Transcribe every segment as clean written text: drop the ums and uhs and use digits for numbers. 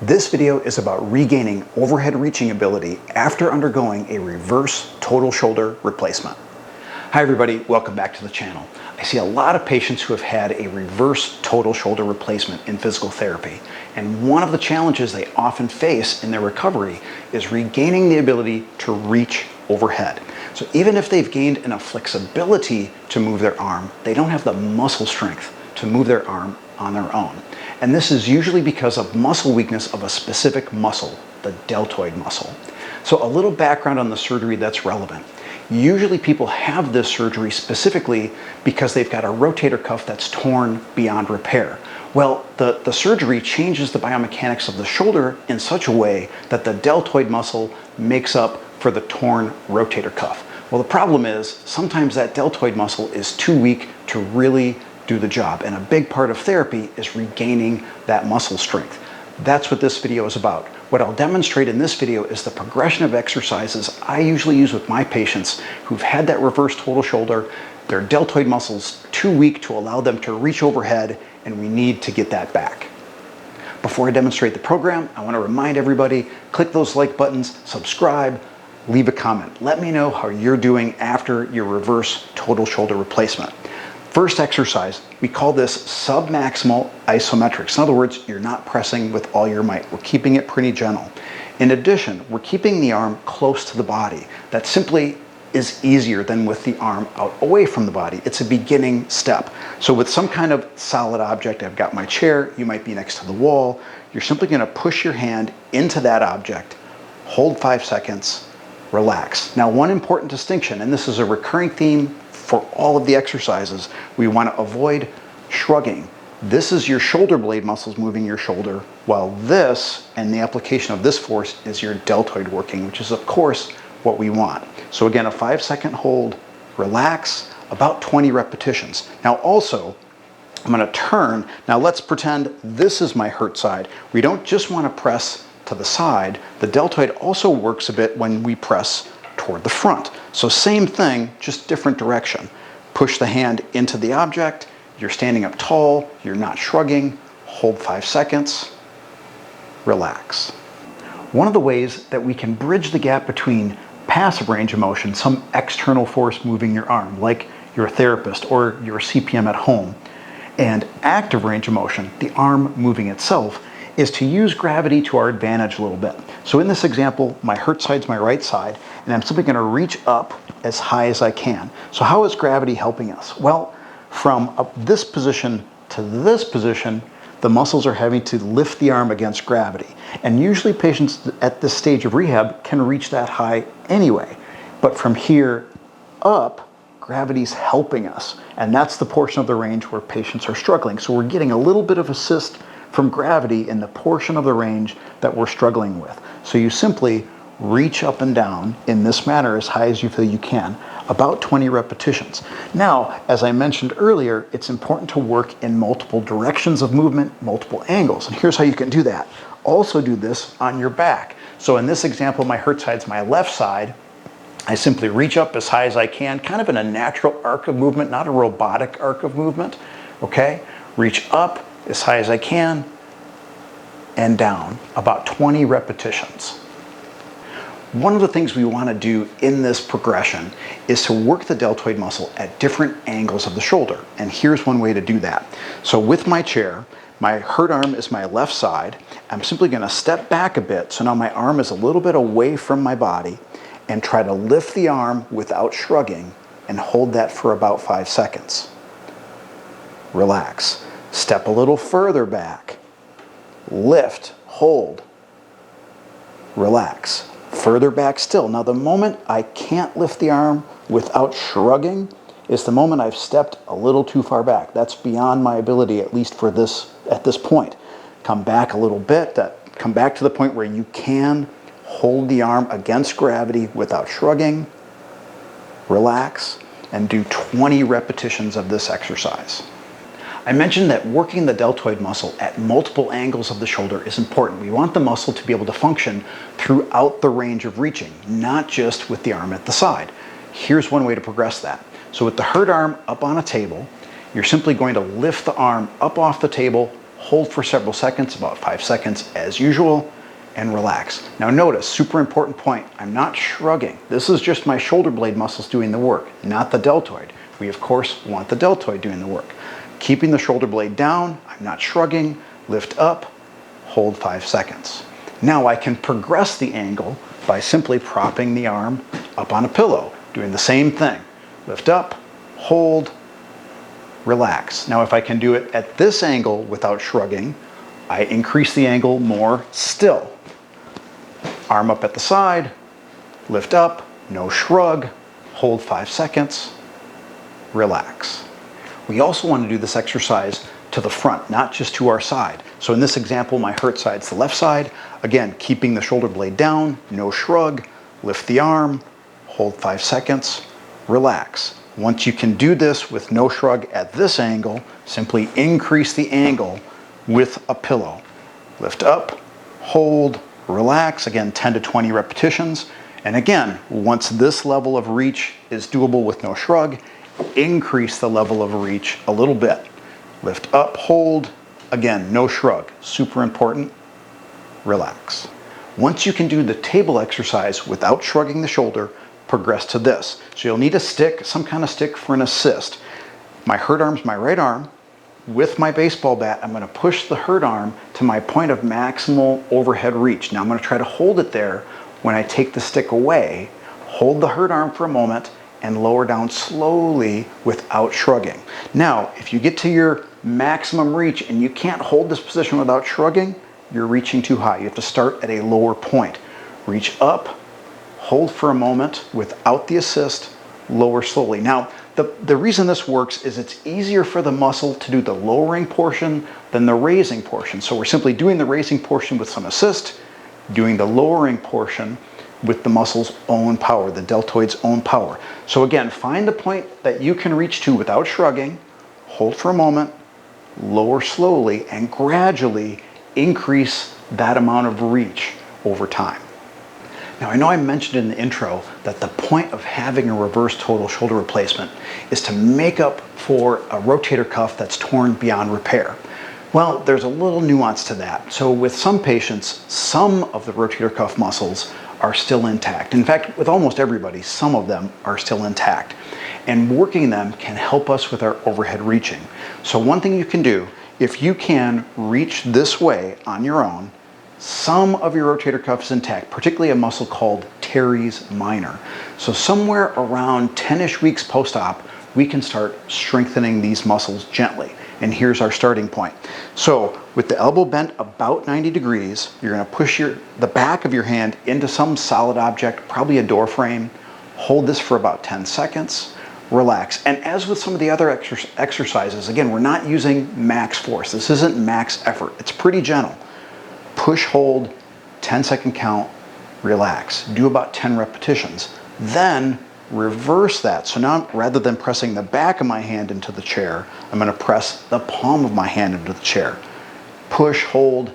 This video is about regaining overhead reaching ability after undergoing a reverse total shoulder replacement. Hi everybody, welcome back to the channel. I see a lot of patients who have had a reverse total shoulder replacement in physical therapy, and one of the challenges they often face in their recovery is regaining the ability to reach overhead. So even if they've gained enough flexibility to move their arm, they don't have the muscle strength to move their arm on their own. And this is usually because of muscle weakness of a specific muscle, the deltoid muscle. So a little background on the surgery that's relevant. Usually people have this surgery specifically because they've got a rotator cuff that's torn beyond repair. Well, the surgery changes the biomechanics of the shoulder in such a way that the deltoid muscle makes up for the torn rotator cuff. Well, the problem is sometimes that deltoid muscle is too weak to really do the job, and a big part of therapy is regaining that muscle strength. That's what this video is about. What I'll demonstrate in this video is the progression of exercises I usually use with my patients who've had that reverse total shoulder, their deltoid muscles too weak to allow them to reach overhead, and we need to get that back. Before I demonstrate the program, I want to remind everybody, click those like buttons, subscribe, leave a comment. Let me know how you're doing after your reverse total shoulder replacement. First exercise, we call this submaximal isometrics. In other words, you're not pressing with all your might. We're keeping it pretty gentle. In addition, we're keeping the arm close to the body. That simply is easier than with the arm out away from the body. It's a beginning step. So with some kind of solid object, I've got my chair, you might be next to the wall, you're simply gonna push your hand into that object, hold 5 seconds, relax. Now, one important distinction, and this is a recurring theme for all of the exercises, we want to avoid shrugging. This is your shoulder blade muscles moving your shoulder, while this and the application of this force is your deltoid working, which is of course what we want. So again, a 5-second hold, relax, about 20 repetitions. Now also, I'm going to turn. Now let's pretend this is my hurt side. We don't just want to press to the side. The deltoid also works a bit when we press toward the front. So same thing, just different direction. Push the hand into the object, you're standing up tall, you're not shrugging, hold 5 seconds, relax. One of the ways that we can bridge the gap between passive range of motion, some external force moving your arm, like your therapist or your CPM at home, and active range of motion, the arm moving itself, is to use gravity to our advantage a little bit. So in this example, my hurt side's my right side, and I'm simply gonna reach up as high as I can. So how is gravity helping us? Well, from this position to this position, the muscles are having to lift the arm against gravity. And usually patients at this stage of rehab can reach that high anyway. But from here up, gravity's helping us. And that's the portion of the range where patients are struggling. So we're getting a little bit of assist from gravity in the portion of the range that we're struggling with. So you simply reach up and down in this manner as high as you feel you can, about 20 repetitions. Now, as I mentioned earlier, it's important to work in multiple directions of movement, multiple angles, and here's how you can do that. Also do this on your back. So in this example, my hurt side's my left side. I simply reach up as high as I can, kind of in a natural arc of movement, not a robotic arc of movement, okay? Reach up as high as I can, and down, about 20 repetitions. One of the things we want to do in this progression is to work the deltoid muscle at different angles of the shoulder, and here's one way to do that. So with my chair, my hurt arm is my left side. I'm simply going to step back a bit, so now my arm is a little bit away from my body, and try to lift the arm without shrugging, and hold that for about 5 seconds. Relax. Step a little further back, lift, hold, relax. Further back still. Now the moment I can't lift the arm without shrugging is the moment I've stepped a little too far back. That's beyond my ability, at least for this, at this point. Come back a little bit, come back to the point where you can hold the arm against gravity without shrugging, relax, and do 20 repetitions of this exercise. I mentioned that working the deltoid muscle at multiple angles of the shoulder is important. We want the muscle to be able to function throughout the range of reaching, not just with the arm at the side. Here's one way to progress that. So with the hurt arm up on a table, you're simply going to lift the arm up off the table, hold for several seconds, about 5 seconds as usual, and relax. Now notice, super important point, I'm not shrugging. This is just my shoulder blade muscles doing the work, not the deltoid. We of course want the deltoid doing the work. Keeping the shoulder blade down, I'm not shrugging, lift up, hold 5 seconds. Now I can progress the angle by simply propping the arm up on a pillow, doing the same thing. Lift up, hold, relax. Now if I can do it at this angle without shrugging, I increase the angle more still. Arm up at the side, lift up, no shrug, hold 5 seconds, relax. We also want to do this exercise to the front, not just to our side. So in this example, my hurt side's the left side. Again, keeping the shoulder blade down, no shrug, lift the arm, hold 5 seconds, relax. Once you can do this with no shrug at this angle, simply increase the angle with a pillow. Lift up, hold, relax. Again, 10 to 20 repetitions. And again, once this level of reach is doable with no shrug, increase the level of reach a little bit. Lift up, hold, again, no shrug, super important, relax. Once you can do the table exercise without shrugging the shoulder, progress to this. So you'll need a stick, some kind of stick for an assist. My hurt arm's my right arm. With my baseball bat, I'm going to push the hurt arm to my point of maximal overhead reach. Now I'm going to try to hold it there. When I take the stick away, hold the hurt arm for a moment and lower down slowly without shrugging. Now, if you get to your maximum reach and you can't hold this position without shrugging, you're reaching too high. You have to start at a lower point. Reach up, hold for a moment without the assist, lower slowly. Now, the reason this works is it's easier for the muscle to do the lowering portion than the raising portion. So we're simply doing the raising portion with some assist, doing the lowering portion with the muscle's own power, the deltoid's own power. So again, find the point that you can reach to without shrugging, hold for a moment, lower slowly, and gradually increase that amount of reach over time. Now I know I mentioned in the intro that the point of having a reverse total shoulder replacement is to make up for a rotator cuff that's torn beyond repair. Well, there's a little nuance to that. So with some patients, some of the rotator cuff muscles are still intact. In fact, with almost everybody, some of them are still intact. And working them can help us with our overhead reaching. So one thing you can do, if you can reach this way on your own, some of your rotator cuff is intact, particularly a muscle called teres minor. So somewhere around 10-ish weeks post-op, we can start strengthening these muscles gently. And here's our starting point. So with the elbow bent about 90 degrees, you're going to push the back of your hand into some solid object, probably a door frame. Hold this for about 10 seconds. Relax. And as with some of the other exercises, again, we're not using max force. This isn't max effort. It's pretty gentle. Push, hold, 10-second count, relax. Do about 10 repetitions. Then reverse that. So now rather than pressing the back of my hand into the chair, I'm going to press the palm of my hand into the chair. Push, hold,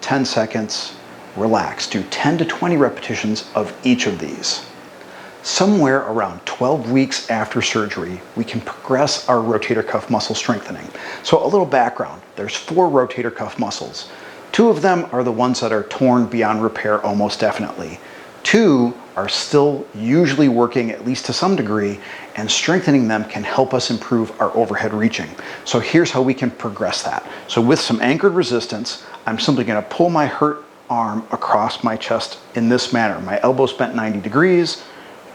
10 seconds, relax. Do 10 to 20 repetitions of each of these. Somewhere around 12 weeks after surgery, we can progress our rotator cuff muscle strengthening. So a little background. There's 4 rotator cuff muscles. 2 of them are the ones that are torn beyond repair almost definitely. 2 are still usually working at least to some degree, and strengthening them can help us improve our overhead reaching. So here's how we can progress that. So with some anchored resistance, I'm simply going to pull my hurt arm across my chest in this manner. My elbow's bent 90 degrees,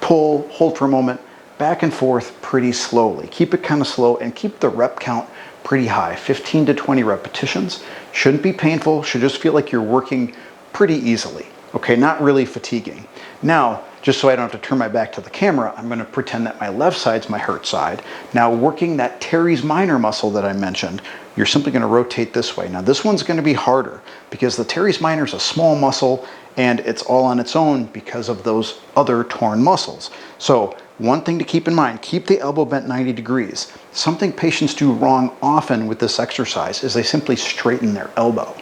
pull, hold for a moment, back and forth pretty slowly. Keep it kind of slow and keep the rep count pretty high, 15 to 20 repetitions. Shouldn't be painful, should just feel like you're working pretty easily. Okay, not really fatiguing. Now, just so I don't have to turn my back to the camera, I'm going to pretend that my left side's my hurt side. Now, working that teres minor muscle that I mentioned, you're simply going to rotate this way. Now, this one's going to be harder because the teres minor is a small muscle and it's all on its own because of those other torn muscles. So, one thing to keep in mind, keep the elbow bent 90 degrees. Something patients do wrong often with this exercise is they simply straighten their elbow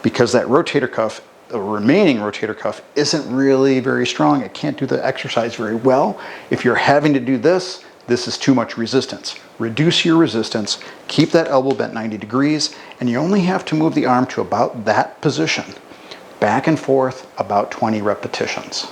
because that rotator cuff, the remaining rotator cuff, isn't really very strong. It can't do the exercise very well. If you're having to do this, this is too much resistance. Reduce your resistance, keep that elbow bent 90 degrees, and you only have to move the arm to about that position. Back and forth, about 20 repetitions.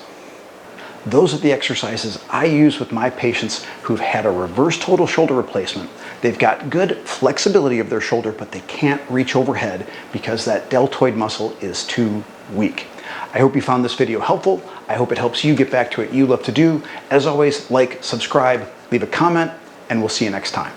Those are the exercises I use with my patients who've had a reverse total shoulder replacement. They've got good flexibility of their shoulder, but they can't reach overhead because that deltoid muscle is too weak. I hope you found this video helpful. I hope it helps you get back to what you love to do. As always, like, subscribe, leave a comment, and we'll see you next time.